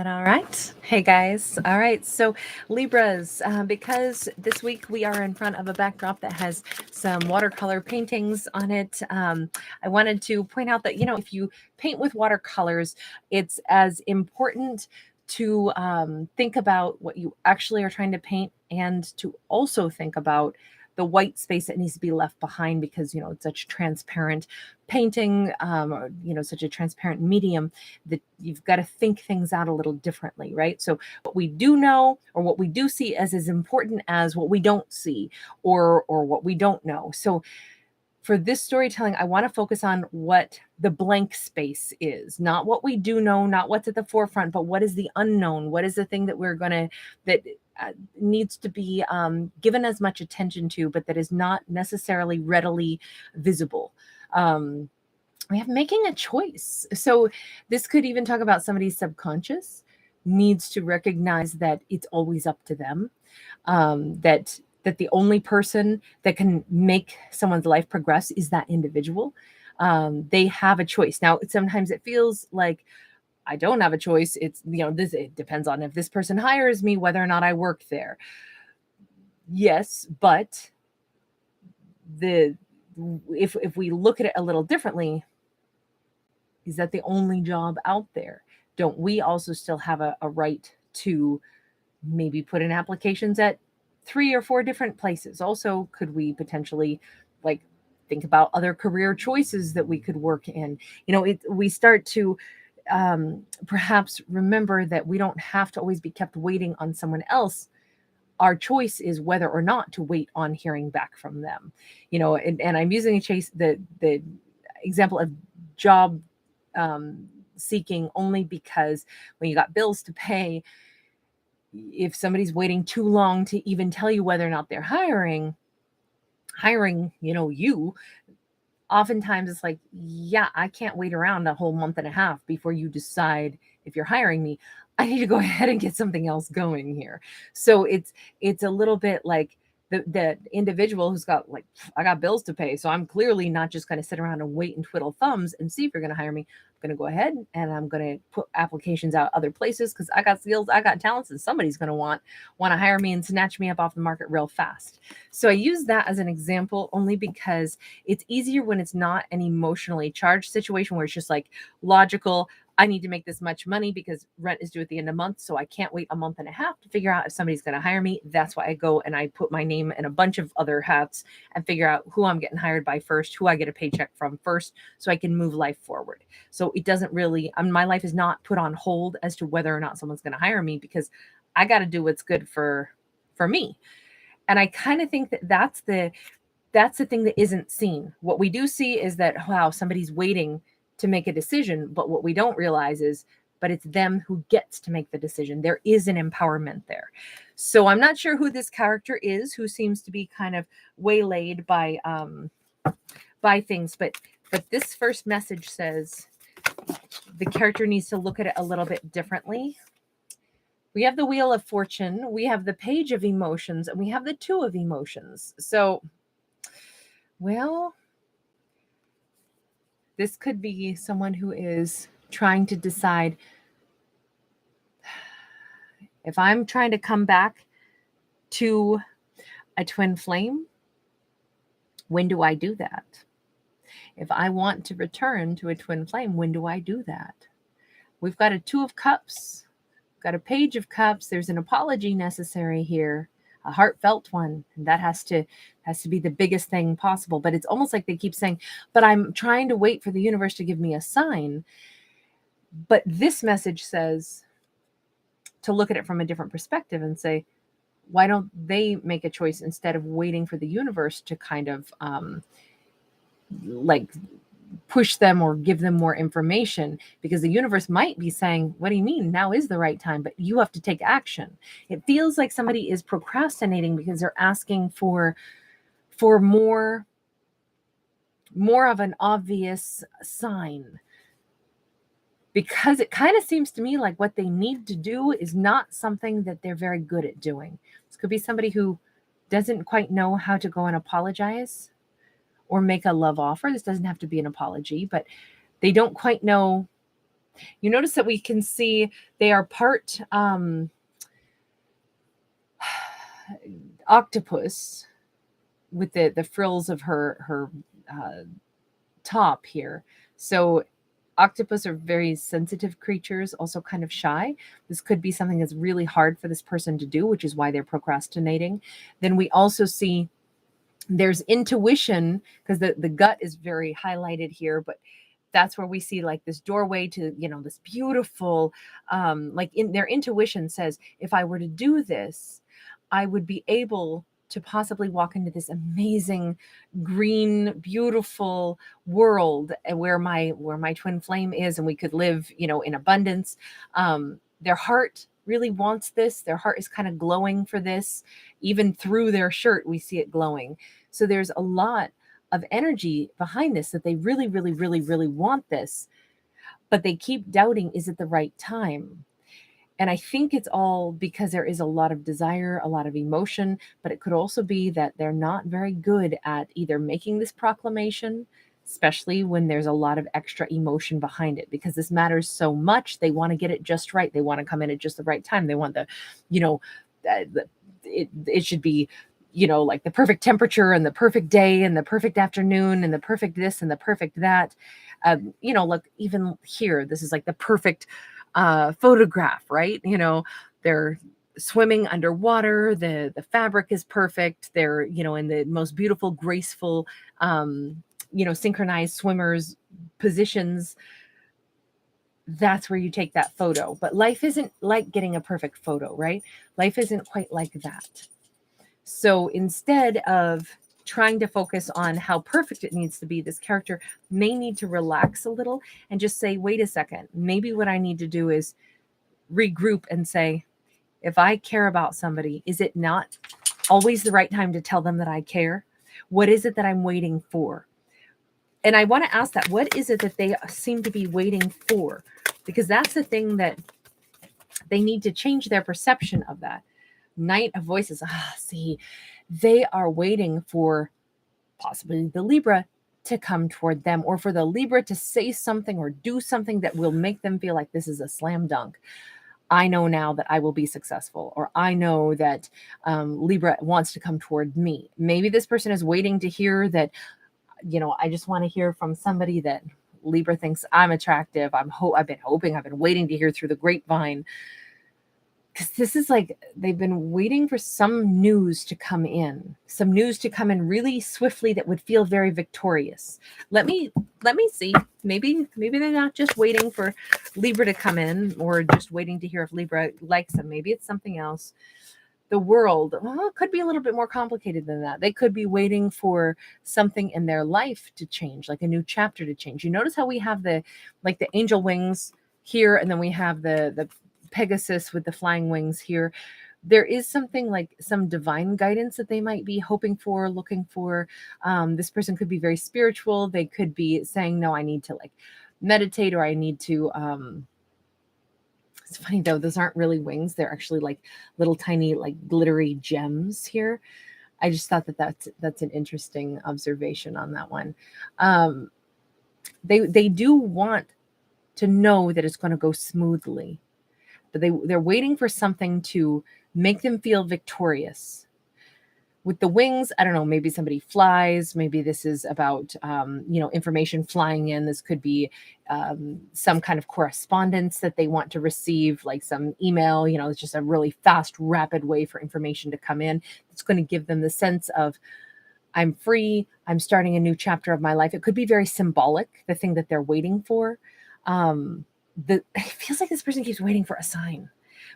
that all right? Hey guys. All right. So Libras, because this week we are in front of a backdrop that has some watercolor paintings on it. I wanted to point out that, if you paint with watercolors, it's as important to think about what you actually are trying to paint and to also think about the white space that needs to be left behind because, it's such transparent painting, or, such a transparent medium that you've got to think things out a little differently, right? So what we do know or what we do see as important as what we don't see or what we don't know. So for this storytelling, I want to focus on what the blank space is, not what we do know, not what's at the forefront, but what is the unknown? What is the thing that that needs to be given as much attention to, but that is not necessarily readily visible? We have making a choice. So this could even talk about somebody's subconscious needs to recognize that it's always up to them, that the only person that can make someone's life progress is that individual. They have a choice. Now, sometimes it feels like I don't have a choice. It's, it depends on if this person hires me, whether or not I work there. Yes, but if we look at it a little differently, is that the only job out there? Don't we also still have a right to maybe put in applications at 3 or 4 different places? Also, could we potentially think about other career choices that we could work in? We start to perhaps remember that we don't have to always be kept waiting on someone else. Our choice is whether or not to wait on hearing back from them. And I'm using the example of job seeking only because when you got bills to pay, if somebody's waiting too long to even tell you whether or not they're hiring, you, oftentimes it's like, yeah, I can't wait around a whole month and a half before you decide if you're hiring me. I need to go ahead and get something else going here. So it's a little bit like the individual who's got I got bills to pay. So I'm clearly not just going to sit around and wait and twiddle thumbs and see if you're going to hire me. I'm going to go ahead and I'm going to put applications out other places because I got skills, I got talents, and somebody's going to want to hire me and snatch me up off the market real fast. So I use that as an example only because it's easier when it's not an emotionally charged situation where it's just logical. I need to make this much money because rent is due at the end of the month. So I can't wait a month and a half to figure out if somebody's going to hire me. That's why I go and I put my name in a bunch of other hats and figure out who I'm getting hired by first, who I get a paycheck from first, so I can move life forward. So it doesn't really, my life is not put on hold as to whether or not someone's going to hire me because I got to do what's good for me. And I kind of think that's the thing that isn't seen. What we do see is that, wow, somebody's waiting to make a decision, but what we don't realize is, but it's them who gets to make the decision. There is an empowerment there. So I'm not sure who this character is, who seems to be kind of waylaid by things, but this first message says the character needs to look at it a little bit differently. We have the Wheel of Fortune, we have the Page of Emotions, and we have the Two of Emotions. So, well, this could be someone who is trying to decide, if I'm trying to come back to a twin flame, when do I do that? If I want to return to a twin flame, when do I do that? We've got a Two of Cups, got a Page of Cups. There's an apology necessary here, a heartfelt one, and that has to be the biggest thing possible. But it's almost like they keep saying, but I'm trying to wait for the universe to give me a sign. But this message says to look at it from a different perspective and say, why don't they make a choice instead of waiting for the universe to kind of push them or give them more information? Because the universe might be saying, what do you mean? Now is the right time, but you have to take action. It feels like somebody is procrastinating because they're asking for more of an obvious sign. Because it kind of seems to me like what they need to do is not something that they're very good at doing. This could be somebody who doesn't quite know how to go and apologize or make a love offer. This doesn't have to be an apology, but they don't quite know You notice that we can see they are part octopus with the frills of her top here. So octopus are very sensitive creatures, also kind of shy. This could be something that's really hard for this person to do, which is why they're procrastinating. Then we also see there's intuition, because the gut is very highlighted here, but that's where we see like this doorway to, this beautiful, like in their intuition says, if I were to do this, I would be able to possibly walk into this amazing green, beautiful world where my twin flame is, and we could live, in abundance. Their heart really wants this. Their heart is kind of glowing for this. Even through their shirt, we see it glowing. So there's a lot of energy behind this, that they really, really, really, really want this, but they keep doubting, is it the right time? And I think it's all because there is a lot of desire, a lot of emotion, but it could also be that they're not very good at either making this proclamation, especially when there's a lot of extra emotion behind it, because this matters so much. They want to get it just right. They want to come in at just the right time. They want it should be, like the perfect temperature and the perfect day and the perfect afternoon and the perfect this and the perfect that. Look, even here, this is like the perfect photograph, right? They're swimming underwater. The fabric is perfect. They're, in the most beautiful, graceful, synchronized swimmers positions. That's where you take that photo. But life isn't like getting a perfect photo, right? Life isn't quite like that. So instead of trying to focus on how perfect it needs to be, this character may need to relax a little and just say, wait a second, maybe what I need to do is regroup and say, if I care about somebody, is it not always the right time to tell them that I care? What is it that I'm waiting for? And I want to ask that, what is it that they seem to be waiting for? Because that's the thing that they need to change their perception of that. Knight of Voices. See, they are waiting for possibly the Libra to come toward them, or for the Libra to say something or do something that will make them feel like this is a slam dunk. I know now that I will be successful, or I know that Libra wants to come toward me. Maybe this person is waiting to hear that, I just want to hear from somebody that Libra thinks I'm attractive. I've been hoping, I've been waiting to hear through the grapevine. Because this is like they've been waiting for some news to come in really swiftly that would feel very victorious. Let me see. Maybe they're not just waiting for Libra to come in, or just waiting to hear if Libra likes them. Maybe it's something else. The world could be a little bit more complicated than that. They could be waiting for something in their life to change, like a new chapter to change. You notice how we have the angel wings here, and then we have the Pegasus with the flying wings here. There is something like some divine guidance that they might be hoping for, looking for. This person could be very spiritual. They could be saying, no, I need to meditate, or I need to, it's funny though, those aren't really wings. They're actually like little tiny, glittery gems here. I just thought that's an interesting observation on that one. They do want to know that it's going to go smoothly, but they're waiting for something to make them feel victorious. With the wings, I don't know, maybe somebody flies. Maybe this is about, information flying in. This could be some kind of correspondence that they want to receive, like some email. It's just a really fast, rapid way for information to come in. It's going to give them the sense of, I'm free. I'm starting a new chapter of my life. It could be very symbolic, the thing that they're waiting for. It feels like this person keeps waiting for a sign,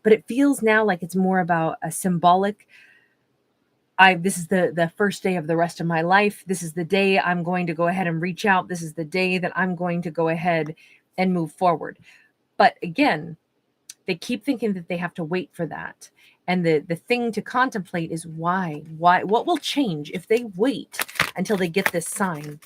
but it feels now like it's more about a symbolic. This is the first day of the rest of my life. This is the day I'm going to go ahead and reach out. This is the day that I'm going to go ahead and move forward. But again, they keep thinking that they have to wait for that. And the thing to contemplate is why, what will change if they wait until they get this sign,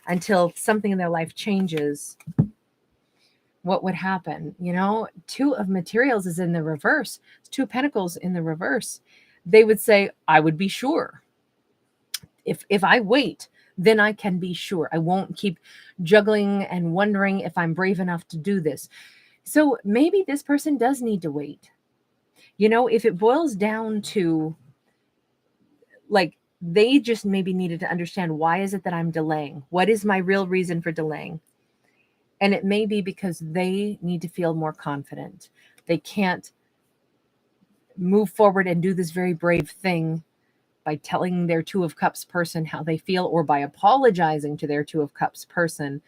until something in their life changes. What would happen? Two of Materials is in the reverse. It's Two of Pentacles in the reverse. They would say, I would be sure. If I wait, then I can be sure. I won't keep juggling and wondering if I'm brave enough to do this. So maybe this person does need to wait. You know, if it boils down to like they just maybe needed to understand, why is it that I'm delaying? What is my real reason for delaying? And it may be because they need to feel more confident. They can't move forward and do this very brave thing by telling their Two of Cups person how they feel, or by apologizing to their Two of Cups person,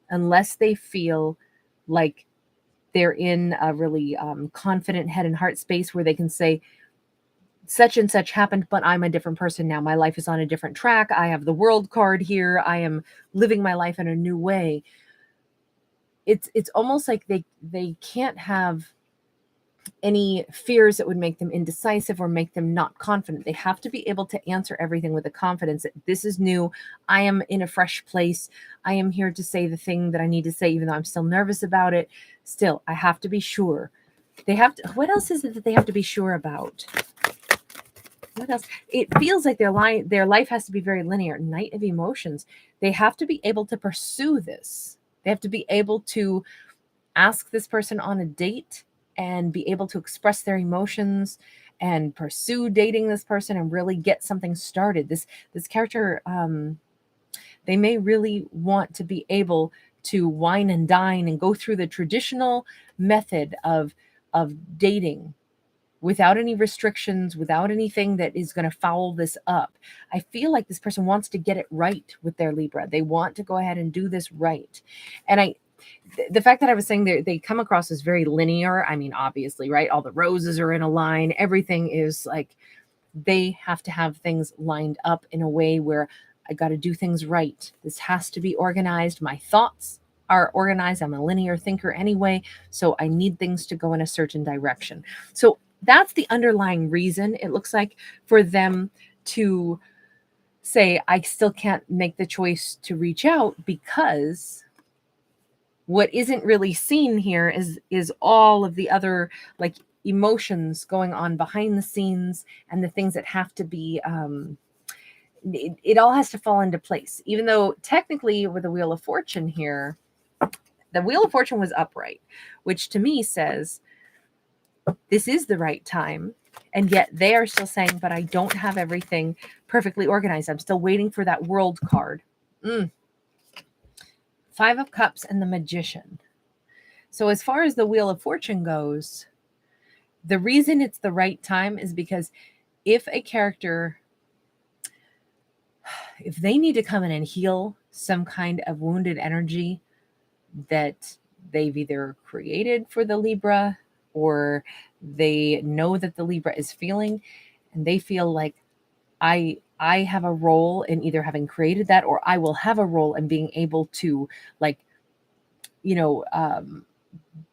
unless they feel like they're in a really confident head and heart space where they can say, such and such happened, but I'm a different person now. My life is on a different track. I have the World card here. I am living my life in a new way. It's almost like they can't have any fears that would make them indecisive or make them not confident. They have to be able to answer everything with the confidence that this is new. I am in a fresh place. I am here to say the thing that I need to say, even though I'm still nervous about it. Still, I have to be sure. They have to, what else is it that they have to be sure about? What else? It feels like their life has to be very linear. Knight of Emotions. They have to be able to pursue this. They have to be able to ask this person on a date and be able to express their emotions and pursue dating this person and really get something started. This character, they may really want to be able to wine and dine and go through the traditional method of dating without any restrictions, without anything that is going to foul this up. I feel like this person wants to get it right with their Libra. They want to go ahead and do this right. And the fact that I was saying they come across as very linear, I mean, obviously, right? All the roses are in a line. Everything is like, they have to have things lined up in a way where I got to do things right. This has to be organized. My thoughts are organized. I'm a linear thinker anyway, so I need things to go in a certain direction. So that's the underlying reason, it looks like, for them to say, I still can't make the choice to reach out, because what isn't really seen here is all of the other like emotions going on behind the scenes, and the things that have to be it all has to fall into place. Even though technically with the Wheel of Fortune here, the Wheel of Fortune was upright, which to me says this is the right time. And yet they are still saying, but I don't have everything perfectly organized. I'm still waiting for that World card. Five of Cups and the Magician. So as far as the Wheel of Fortune goes, the reason it's the right time is because if a character, if they need to come in and heal some kind of wounded energy that they've either created for the Libra, or they know that the Libra is feeling, and they feel like I have a role in either having created that, or I will have a role in being able to, like, you know,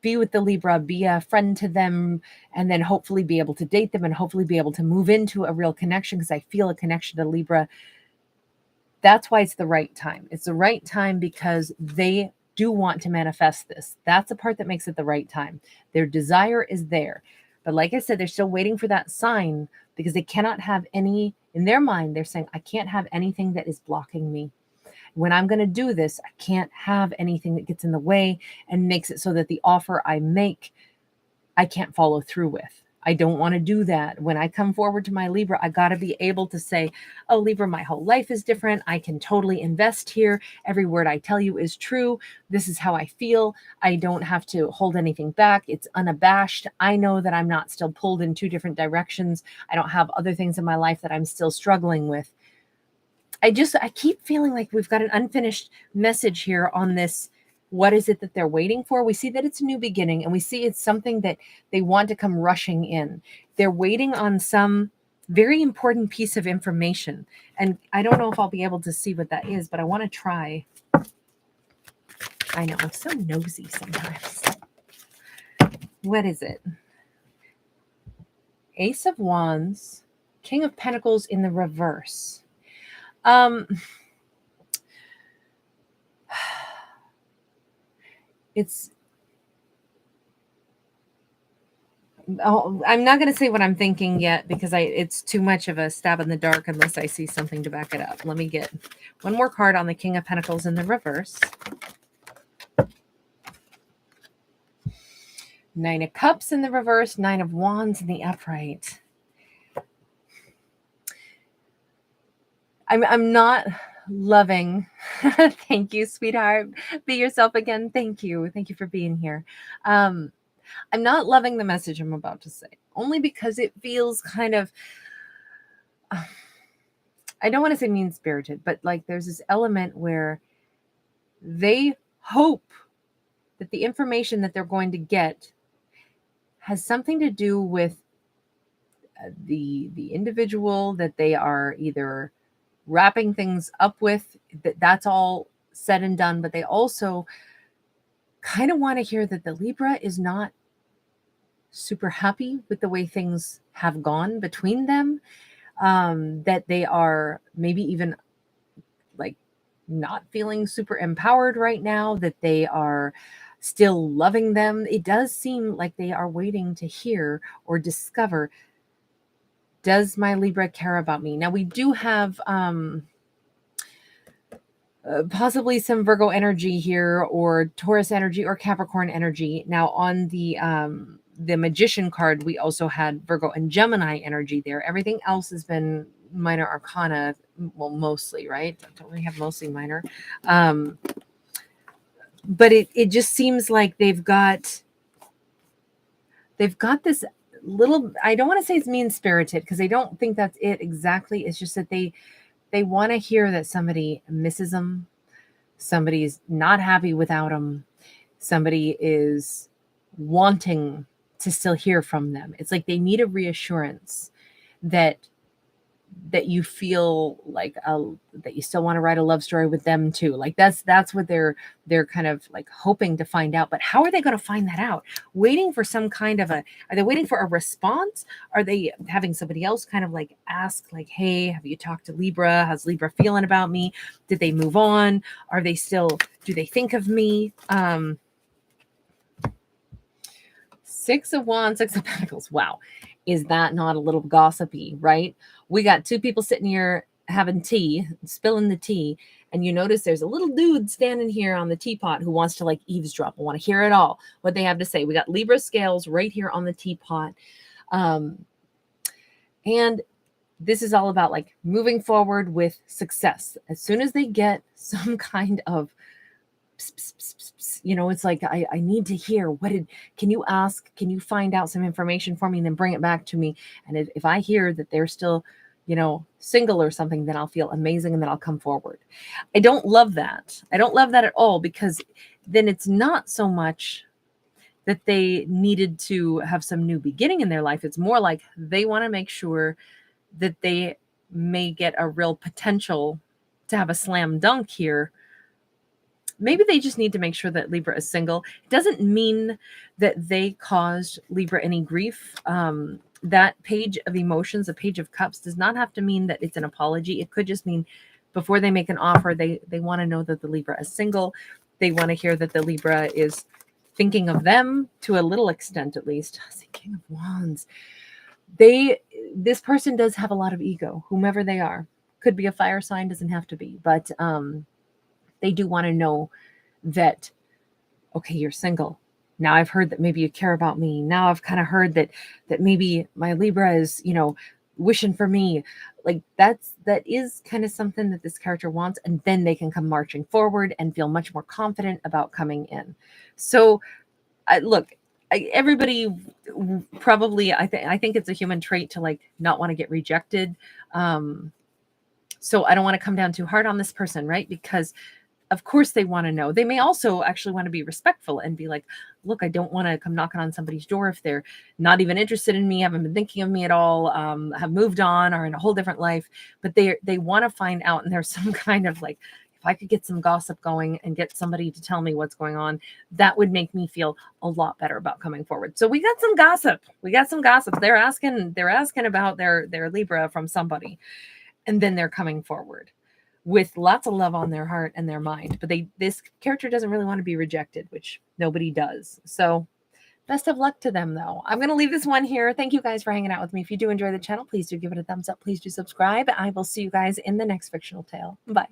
be with the Libra, be a friend to them, and then hopefully be able to date them, and hopefully be able to move into a real connection because I feel a connection to Libra. That's why it's the right time. It's the right time because they do want to manifest this. That's the part that makes it the right time. Their desire is there. But like I said, they're still waiting for that sign, because they cannot have any, in their mind, they're saying, I can't have anything that is blocking me. When I'm going to do this, I can't have anything that gets in the way and makes it so that the offer I make, I can't follow through with. I don't want to do that. When I come forward to my Libra, I got to be able to say, oh, Libra, my whole life is different. I can totally invest here. Every word I tell you is true. This is how I feel. I don't have to hold anything back. It's unabashed. I know that I'm not still pulled in two different directions. I don't have other things in my life that I'm still struggling with. I keep feeling like we've got an unfinished message here on this. What is it that they're waiting for? We see that it's a new beginning, and we see it's something that they want to come rushing in. They're waiting on some very important piece of information. And I don't know if I'll be able to see what that is, but I want to try. I know, I'm so nosy sometimes. What is it? Ace of Wands, King of Pentacles in the reverse. I'm not going to say what I'm thinking yet, because it's too much of a stab in the dark unless I see something to back it up. Let me get one more card on the King of Pentacles in the reverse. Nine of Cups in the reverse, Nine of Wands in the upright. I'm not loving. Thank you, sweetheart. Be yourself again. Thank you. Thank you for being here. I'm not loving the message I'm about to say, only because it feels kind of, I don't want to say mean-spirited, but like there's this element where they hope that the information that they're going to get has something to do with the individual that they are either wrapping things up with, that's all said and done, but they also kind of want to hear that the Libra is not super happy with the way things have gone between them, that they are maybe even like not feeling super empowered right now, that they are still loving them. It does seem like they are waiting to hear or discover, does my Libra care about me? Now we do have possibly some Virgo energy here, or Taurus energy, or Capricorn energy. Now on the Magician card, we also had Virgo and Gemini energy there. Everything else has been minor arcana, well, mostly, right? Don't we have mostly minor? But it just seems like they've got this little, I don't want to say it's mean-spirited, because I don't think that's it exactly. It's just that they want to hear that somebody misses them, somebody's not happy without them, somebody is wanting to still hear from them. It's like they need a reassurance that you feel like that you still want to write a love story with them too. Like that's what they're kind of like hoping to find out. But how are they going to find that out? Waiting for some kind of are they waiting for a response? Are they having somebody else kind of like ask, like, hey, have you talked to Libra? How's Libra feeling about me? Did they move on? Are they still, do they think of me? Six of Wands, Six of Pentacles. Wow. Is that not a little gossipy, right? We got two people sitting here having tea, spilling the tea, and you notice there's a little dude standing here on the teapot who wants to like eavesdrop and want to hear it all, what they have to say. We got Libra scales right here on the teapot. And this is all about like moving forward with success. As soon as they get some kind of it's like, I need to hear, can you ask, can you find out some information for me and then bring it back to me? And if I hear that they're still, single or something, then I'll feel amazing and then I'll come forward. I don't love that. I don't love that at all, because then it's not so much that they needed to have some new beginning in their life. It's more like they want to make sure that they may get a real potential to have a slam dunk here. Maybe they just need to make sure that Libra is single. It doesn't mean that they caused Libra any grief. That page of emotions, a page of cups, does not have to mean that it's an apology. It could just mean before they make an offer, they want to know that the Libra is single. They want to hear that the Libra is thinking of them to a little extent, at least. I say King of Wands. This person does have a lot of ego, whomever they are. Could be a fire sign, doesn't have to be, but they do want to know that, okay, you're single. Now I've heard that maybe you care about me. Now I've kind of heard that maybe my Libra is, wishing for me. Like that is kind of something that this character wants. And then they can come marching forward and feel much more confident about coming in. So everybody probably, I think it's a human trait to like not want to get rejected. So I don't want to come down too hard on this person, right? Because of course they want to know. They may also actually want to be respectful and be like, look, I don't want to come knocking on somebody's door if they're not even interested in me, haven't been thinking of me at all, have moved on, or in a whole different life. But they want to find out, and there's some kind of like, if I could get some gossip going and get somebody to tell me what's going on, that would make me feel a lot better about coming forward. So we got some gossip. They're asking about their Libra from somebody, and then they're coming forward with lots of love on their heart and their mind. But this character doesn't really want to be rejected, which nobody does. So best of luck to them, though. I'm going to leave this one here. Thank you guys for hanging out with me. If you do enjoy the channel, please do give it a thumbs up. Please do subscribe. I will see you guys in the next fictional tale. Bye.